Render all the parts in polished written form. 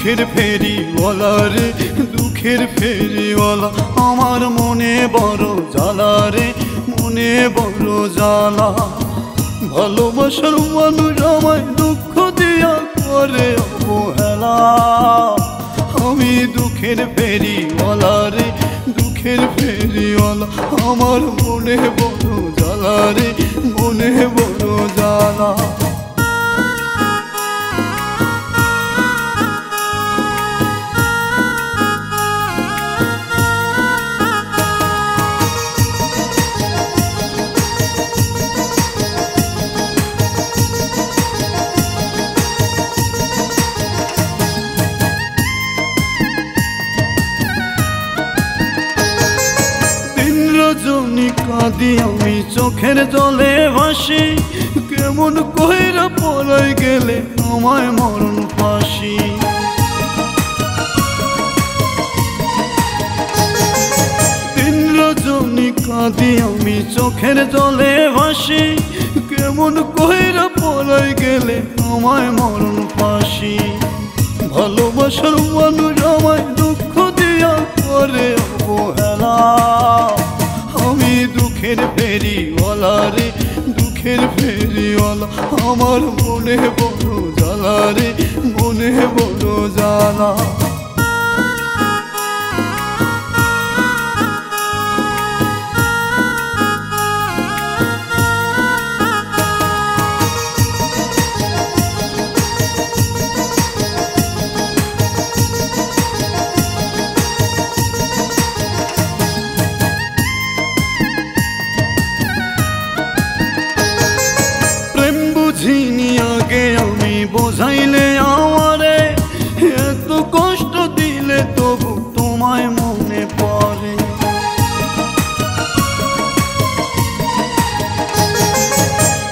দুঃখের ফেরিওয়ালা রে, দুঃখের ফেরিওয়ালা, আমার মনে বড় জ্বালা রে, মনে বড় জ্বালা। ভালোবাসার মানুষ আমায় দুঃখ দিয়া করে অবহেলা। আমি দুঃখের ফেরিওয়ালা রে, দুঃখের ফেরিওয়ালা, আমার মনে বড় জ্বালা রে, মনে বড় জ্বালা। রজনী কাঁদি আমি চোখের জলে ভাসি, কেমন কইরা পলাই গেলে আমায় মরণ ফাঁসি। দিন রজনী কাঁদি আমি চোখের জলে ভাসি, কেমন কইরা পলাই গেলে আমায় মরণ ফাঁসি। ভালোবাসার মানুষ আমায় দুঃখ দিয়া করে অবহেলা। আমি দুঃখের ফেরিওয়ালা রে, দুঃখের ফেরিওয়ালা, আমার মনে বড় জ্বালা রে, মনে বড় জ্বালা। বুঝিনি আগে আমি বোঝাইলে আমারে, এত কষ্ট দিলে তবু তোমায় মনে পড়ে।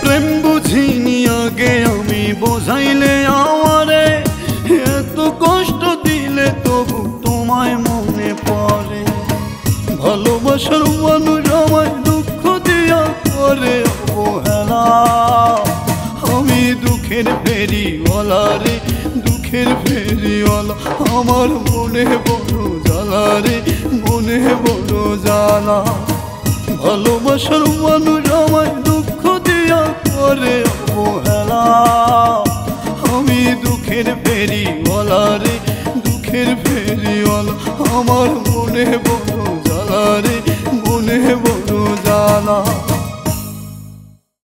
প্রেম বুঝিনি আগে আমি বোঝাইলে আমারে, এত কষ্ট দিলে তবু তোমায় মনে পড়ে। ভালোবাসার মানুষ আমায় দুঃখ দিয়া করে অবহেলা। আমি দুঃখের ফেরিওয়ালা রে, দুঃখের ফেরিওয়ালা, আমার মনে বড় জ্বালা রে, মনে বড় জ্বালা। ভালোবাসার মানুষ আমায় দুঃখ দিয়া করে অবহেলা। আমি দুঃখের ফেরিওয়ালা রে, দুঃখের ফেরিওয়ালা, আমার মনে